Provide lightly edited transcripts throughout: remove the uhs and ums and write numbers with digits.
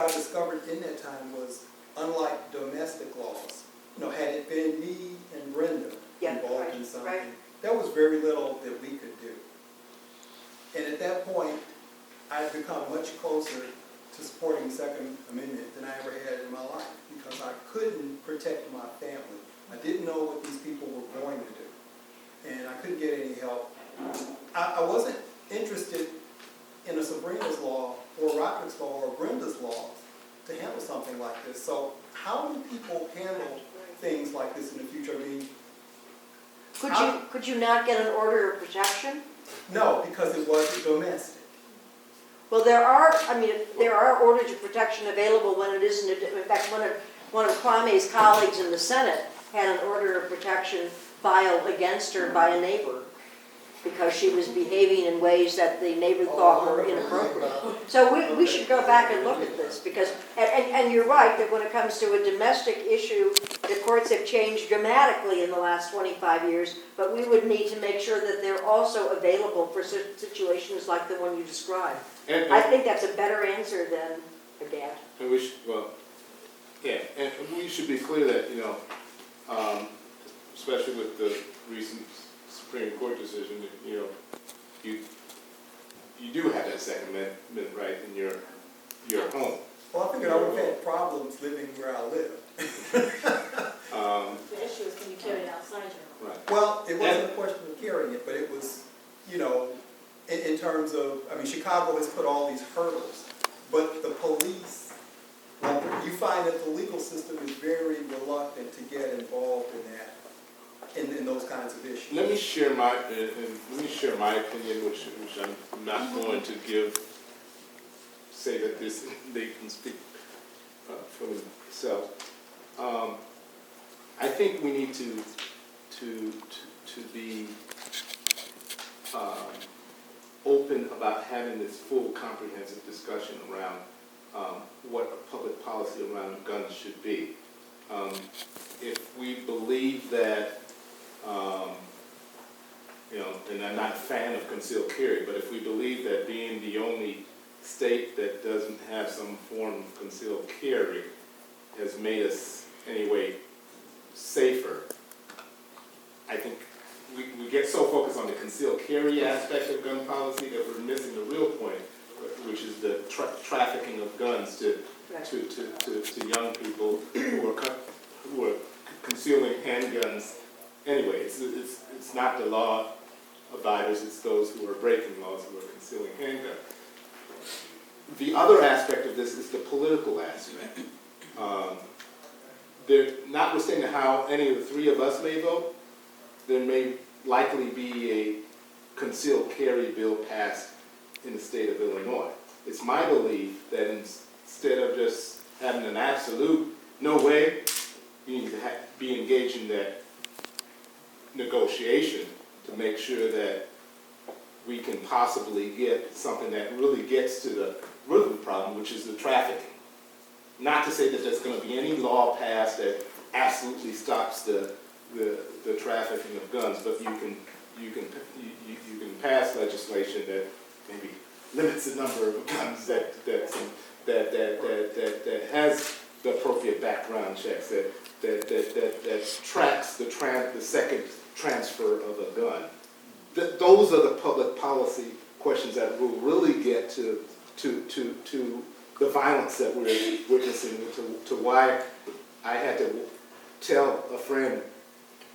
I discovered in that time was, unlike domestic laws, had it been me and Brenda involved in something, there was very little that we could do. And at that point, I'd become much closer to supporting the Second Amendment than I ever had in my life, because I couldn't protect my family. I didn't know what these people were going to do, and I couldn't get any help. I wasn't interested in a Sabrina's law or Roderick's law or Brenda's law to handle something like this. So how do people handle things like this in the future? I mean, could you not get an order of protection? No, because it wasn't domestic. Well, there are orders of protection available when it isn't. In fact, one of Kwame's colleagues in the Senate had an order of protection filed against her by a neighbor because she was behaving in ways that the neighbor thought were inappropriate. So we should go back and look at this, because, and you're right, that when it comes to a domestic issue, the courts have changed dramatically in the last 25 years, but we would need to make sure that they're also available for situations like the one you described. And I think that's a better answer than a gap. And we should, and we should be clear that, especially with the recent Supreme Court decision, you do have that Second Amendment right in your home. Well, I figured I would have had problems living where I live. The issue is, can you carry it outside your home? Right. Well, it wasn't a question of carrying it, but it was, in terms of, Chicago has put all these hurdles, but the police, you find that the legal system is very reluctant to get involved in that. In those kinds of issues. Let me share my opinion, which I'm not going to say that they can speak for themselves. I think we need to be open about having this full, comprehensive discussion around what a public policy around guns should be. If we believe that and I'm not a fan of concealed carry, but if we believe that being the only state that doesn't have some form of concealed carry has made us, anyway, safer, I think we get so focused on the concealed carry aspect of gun policy that we're missing the real point, which is the trafficking of guns to young people who are concealing handguns. Anyway, it's not the law abiders, it's those who are breaking laws who are concealing handguns. The other aspect of this is the political aspect. Notwithstanding how any of the three of us may vote, there may likely be a concealed carry bill passed in the state of Illinois. It's my belief that instead of just having an absolute no way, you need to be engaged in that negotiation to make sure that we can possibly get something that really gets to the root of the problem, which is the trafficking. Not to say that there's going to be any law passed that absolutely stops the trafficking of guns, but you can pass legislation that maybe limits the number of guns that has the appropriate background checks, that tracks the second transfer of a gun. Those are the public policy questions that will really get to the violence that we're witnessing, to why I had to tell a friend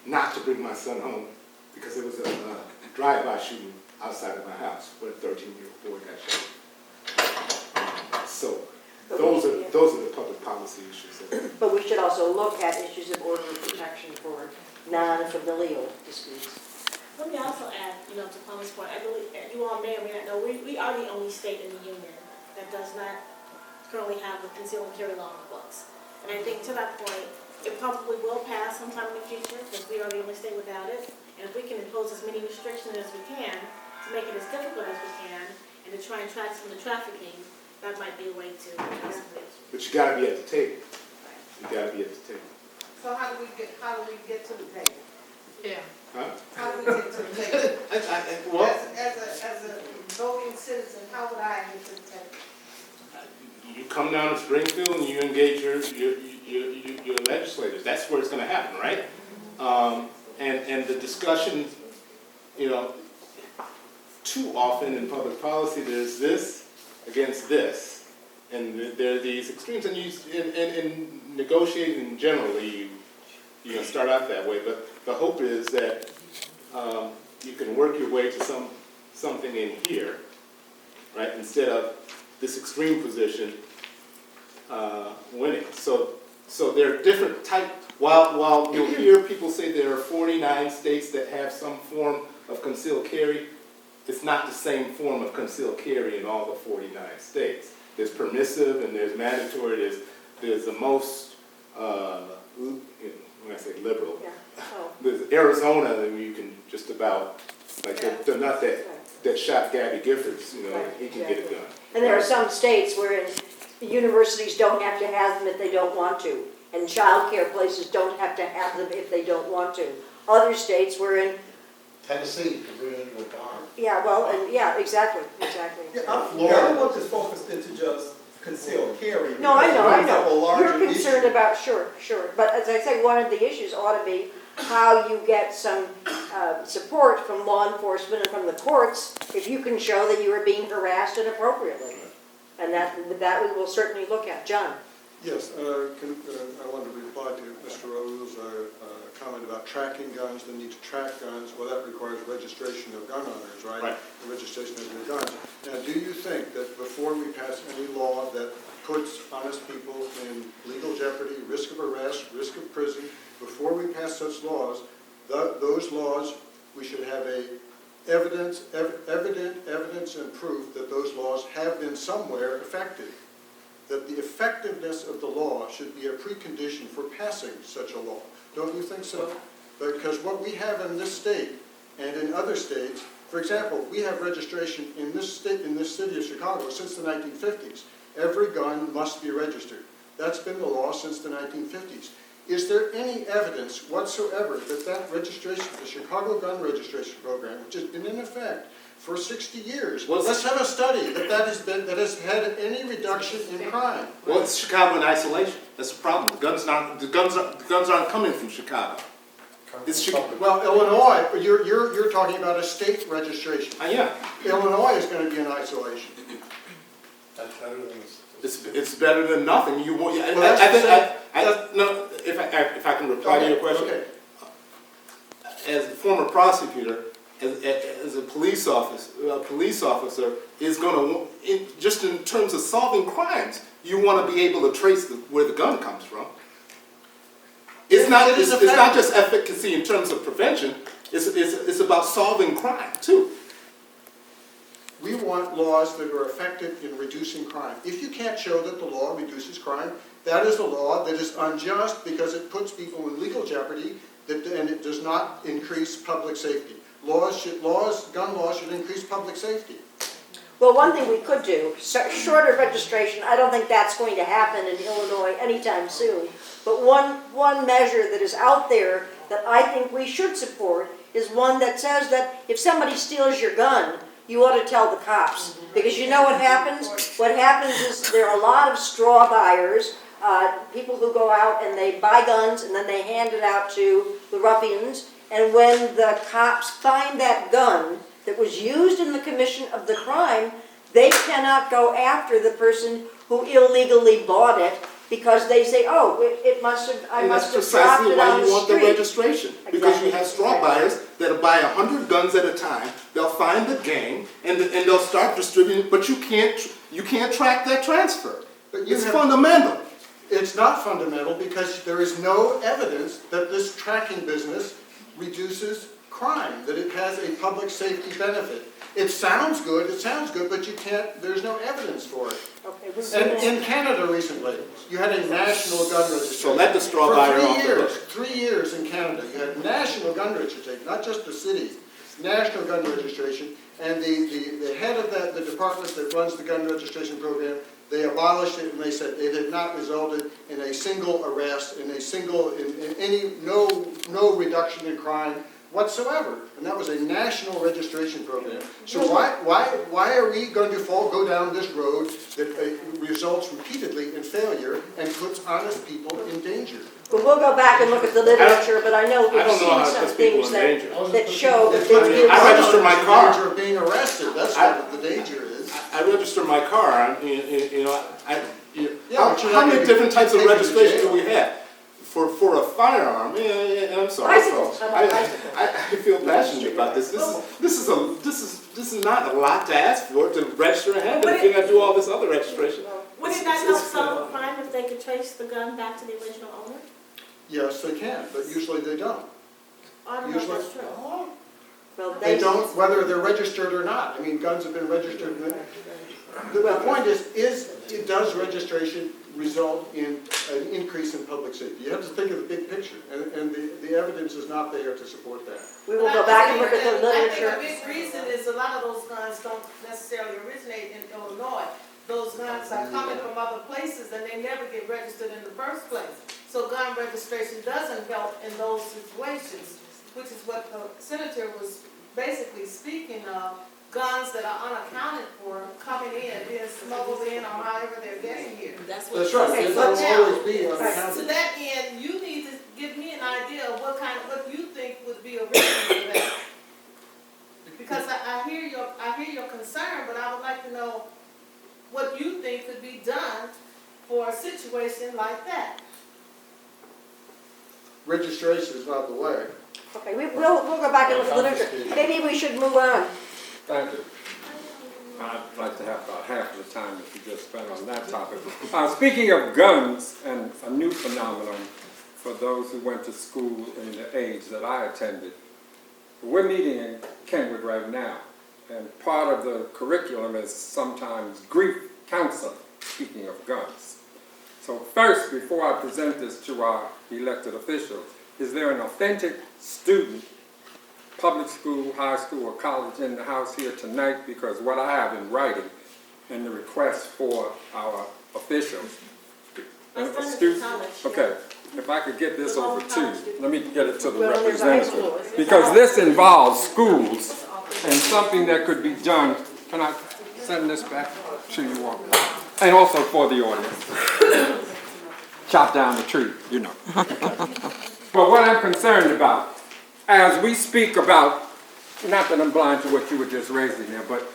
not to bring my son home because there was a drive-by shooting outside of my house where a 13-year-old boy got shot. So those are the public policy issues. But we should also look at issues of order of protection for non-familial disputes. Let me also add, to Kwama's point, I believe you all may or may not know, we are the only state in the union that does not currently have the concealed carry law in the books. And I think to that point, it probably will pass sometime in the future because we are the only state without it. And if we can impose as many restrictions as we can to make it as difficult as we can and to try and track some of the trafficking, that might be a way to address it. But you got to be at the table. You got to be at the table. So how do we get to the table? Yeah. Huh? How do we get to the table? Well, As a voting citizen, how would I get to the table? you come down to Springfield and you engage your legislators. That's where it's gonna happen, right? And the discussion, you know, too often in public policy, there's this against this. And there are these extremes, and in negotiating generally, you start out that way, but the hope is that you can work your way to something in here, right, instead of this extreme position winning. So there are different types, while you'll hear people say there are 49 states that have some form of concealed carry, it's not the same form of concealed carry in all the 49 states. There's permissive and there's mandatory, there's the most, when I say liberal, Yeah. Oh. there's Arizona, and you can just about, like, the nut that shot Gabby Giffords, you know, Right, he can get it done. And there are some states where universities don't have to have them if they don't want to, and childcare places don't have to have them if they don't want to. Other states were in, Tennessee, because we're in the car. yeah, well, and, yeah, exactly. Yeah, I don't want this focused into just concealed carry. No, I know, because it brings up a larger You're concerned issue. about, sure. But as I say, one of the issues ought to be how you get some support from law enforcement and from the courts if you can show that you are being harassed inappropriately. And that we will certainly look at. John? Yes, I wanted to reply to Mr. Rose's comment about tracking guns, the need to track guns. Well, that requires registration of gun owners, right? Right. The registration of their guns. Now, do you think that before we pass any law that puts honest people in legal jeopardy, risk of arrest, risk of prison, before we pass such laws, those laws, we should have evident evidence and proof that those laws have been somewhere effective? That the effectiveness of the law should be a precondition for passing such a law. Don't you think so? Because what we have in this state and in other states, for example, we have registration in this state, in this city of Chicago since the 1950s. Every gun must be registered. That's been the law since the 1950s. Is there any evidence whatsoever that that registration, the Chicago Gun Registration Program, which has been in effect for 60 years, let's have a study that has had any reduction in crime? Well, it's Chicago in isolation. That's the problem. The guns aren't coming from Chicago. It's Well, Illinois, you're talking about a state registration. yeah. Illinois is going to be in isolation. That's better than It's better than nothing. You want. Well, that's No. If I can reply to your question. Okay. As a former prosecutor, as a police officer is going to, just in terms of solving crimes, you want to be able to trace where the gun comes from. It's not just efficacy in terms of prevention. It's about solving crime too. We want laws that are effective in reducing crime. If you can't show that the law reduces crime, that is a law that is unjust because it puts people in legal jeopardy and it does not increase public safety. Gun laws should increase public safety. Well, one thing we could do, short of registration, I don't think that's going to happen in Illinois anytime soon, but one measure that is out there that I think we should support is one that says that if somebody steals your gun, you ought to tell the cops. Because you know what happens? What happens is there are a lot of straw buyers, people who go out and they buy guns and then they hand it out to the ruffians. And when the cops find that gun that was used in the commission of the crime, they cannot go after the person who illegally bought it because they say, oh, I must have dropped it on the street. And that's precisely why you want the registration. Because you Exactly. have straw buyers that'll buy 100 guns at a time, they'll find the gang, and they'll start distributing, but you can't track that transfer. It's fundamental. It's not fundamental because there is no evidence that this tracking business reduces crime, that it has a public safety benefit. It sounds good, but you can't, there's no evidence for it. Okay, And in Canada recently, you had a national gun registration. So let the straw buyer off the hook. For 3 years in Canada, you had national gun registration, not just the city, national gun registration. And the head of the department that runs the gun registration program, they abolished it and they said it had not resulted in a single arrest, no reduction in crime whatsoever. And that was a national registration program. So why are we going to go down this road that results repeatedly in failure and puts honest people in danger? But we'll go back and look at the literature, but I know I we've don't know how seen it some puts people things in that, danger. that show that I they mean, give. I register my car. Danger of being arrested, that's what the danger is. I register my car, Yeah, how but you're how not many gonna different types of take it to registration do jail. we have? For a firearm, I'm sorry, Bicycles, folks. how about bicycles? I feel passionate about this. This is not a lot to ask for to register and have it. If you're gonna do all this other registration. Would it not help solve the crime if they could trace the gun back to the original owner? Yes, they can, but usually they don't. I don't know if Usually, that's true. Well, they don't, whether they're registered or not. I mean, guns have been registered. The point is, does registration result in an increase in public safety? You have to think of the big picture, and the evidence is not there to support that. We will go back and look at the literature. I think a big reason is a lot of those guns don't necessarily originate in Illinois. Those guns are coming from other places and they never get registered in the first place. So gun registration doesn't help in those situations, which is what the senator was basically speaking of. Guns that are unaccounted for coming in, being smuggled in, or however they're getting here. That's right, Okay, it so will now- always be To unaccounted. that end, you need to give me an idea of what you think would be a reason for that. Because I hear your concern, but I would like to know what you think could be done for a situation like that. Registration is not the way. Okay, we'll go back and look at the literature. Maybe we should move on. Thank you. I'd like to have about half of the time that you just spent on that topic. Speaking of guns and a new phenomenon for those who went to school in the age that I attended, we're meeting in Kenwood right now, and part of the curriculum is sometimes grief counseling, speaking of guns. So first, before I present this to our elected officials, is there an authentic student, public school, high school, or college in the house here tonight? Because what I have in writing and the request for our officials. My son is in Students- college. Okay, if I could get this over to you, let me get it to the Well, there's a high representative. school. Because this involves schools and something that could be done. Can I send this back to you all? And also for the audience. Chop down the tree, you know. But what I'm concerned about, as we speak about, not that I'm blind to what you were just raising there, but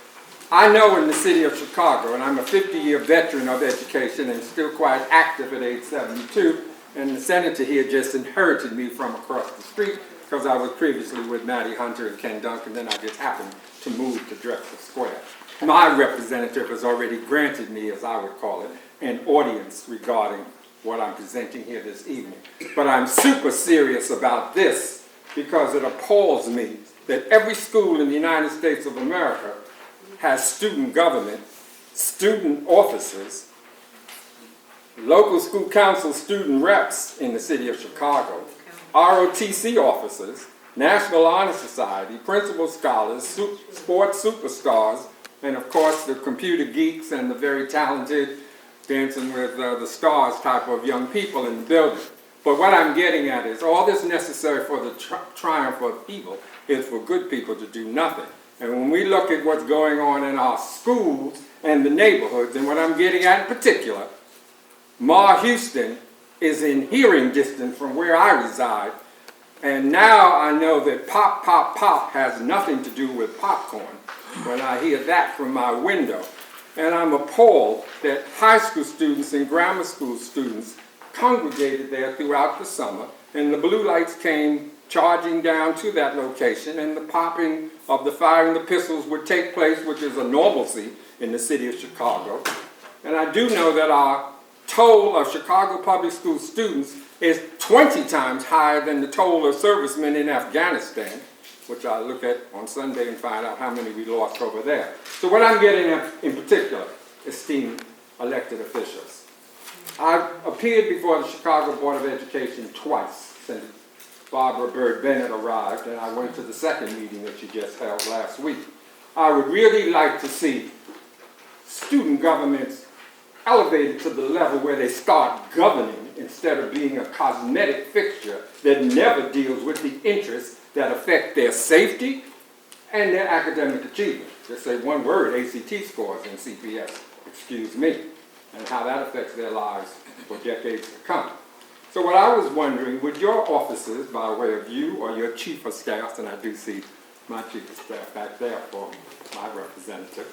I know in the city of Chicago, and I'm a 50-year veteran of education and still quite active at age 72, and the senator here just inherited me from across the street because I was previously with Matty Hunter and Ken Duncan, then I just happened to move to Drexel Square. My representative has already granted me, as I would call it, an audience regarding what I'm presenting here this evening. But I'm super serious about this because it appalls me that every school in the United States of America has student government, student officers, local school council student reps in the city of Chicago, ROTC officers, National Honor Society, principal scholars, sports superstars, and of course the computer geeks and the very talented Dancing with the Stars type of young people in the building. But what I'm getting at is all this necessary for the triumph of evil is for good people to do nothing. And when we look at what's going on in our schools and the neighborhoods, and what I'm getting at in particular, Ma Houston is in hearing distance from where I reside, and now I know that pop, pop, pop has nothing to do with popcorn when I hear that from my window. And I'm appalled that high school students and grammar school students congregated there throughout the summer, and the blue lights came charging down to that location, and the popping of the firing the pistols would take place, which is a normalcy in the city of Chicago. And I do know that our toll of Chicago public school students is 20 times higher than the toll of servicemen in Afghanistan, which I look at on Sunday and find out how many we lost over there. So what I'm getting at in particular, esteemed elected officials, I've appeared before the Chicago Board of Education twice since Barbara Bird Bennett arrived, and I went to the second meeting that she just held last week. I would really like to see student governments elevated to the level where they start governing instead of being a cosmetic fixture that never deals with the interests that affect their safety and their academic achievement. Just say one word, ACT scores and CPS, excuse me, and how that affects their lives for decades to come. So what I was wondering, would your officers, by way of you or your chief of staff, and I do see my chief of staff back there for my representative,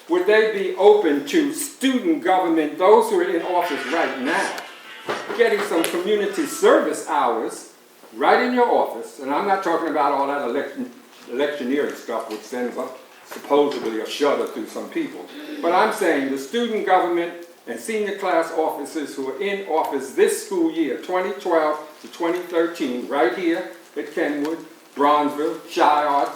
would they be open to student government, those who are in office right now, getting some community service hours right in your office? And I'm not talking about all that electioneering stuff which sends up supposedly a shudder through some people. But I'm saying the student government and senior class officers who are in office this school year, 2012 to 2013, right here at Kenwood, Bronzeville, Shiard,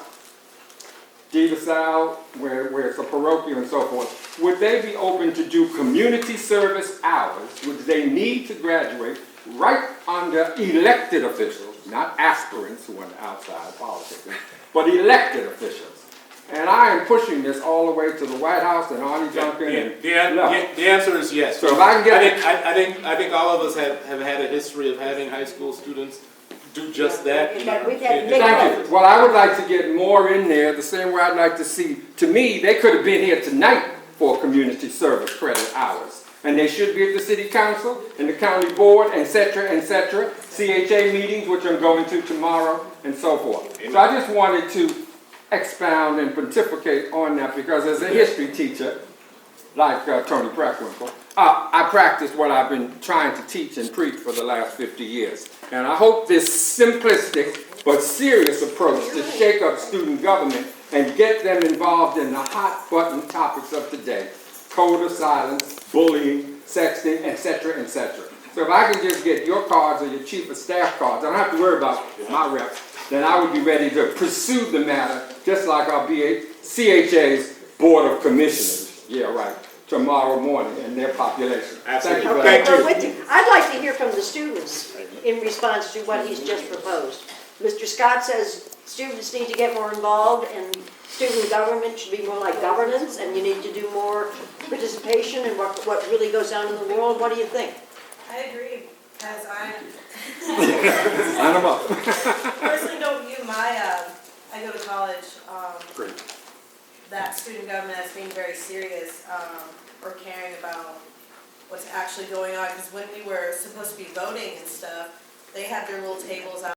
DeSalle, where it's a parochial and so forth, would they be open to do community service hours, which they need to graduate right under elected officials, not aspirants who are outside politics, but elected officials? And I am pushing this all the way to the White House and Arnie Duncan and The answer is yes. So if I can get I think all of us have had a history of having high school students do just that. We've had big Thank you. Well, I would like to get more in there, the same way I'd like to see, to me, they could have been here tonight for community service credit hours. And they should be at the city council and the county board, et cetera, CHA meetings, which I'm going to tomorrow, and so forth. So I just wanted to expound and pontificate on that, because as a history teacher, like Tony Preckwinkle, I practice what I've been trying to teach and preach for the last 50 years. And I hope this simplistic but serious approach to shake up student government and get them involved in the hot button topics of today: code of silence, bullying, sexting, et cetera, So if I can just get your cards or your chief of staff cards, I don't have to worry about my reps, then I would be ready to pursue the matter, just like our CHA's Board of Commissioners, tomorrow morning, and their population. Absolutely. Okay, well, I'd like to hear from the students in response to what he's just proposed. Mr. Scott says students need to get more involved, and student government should be more like governance, and you need to do more participation in what really goes on in the world. What do you think? I agree, because I Sign them up. personally don't view my, I go to college, Great. that student government as being very serious, or caring about what's actually going on, because when we were supposed to be voting and stuff, they had their little tables out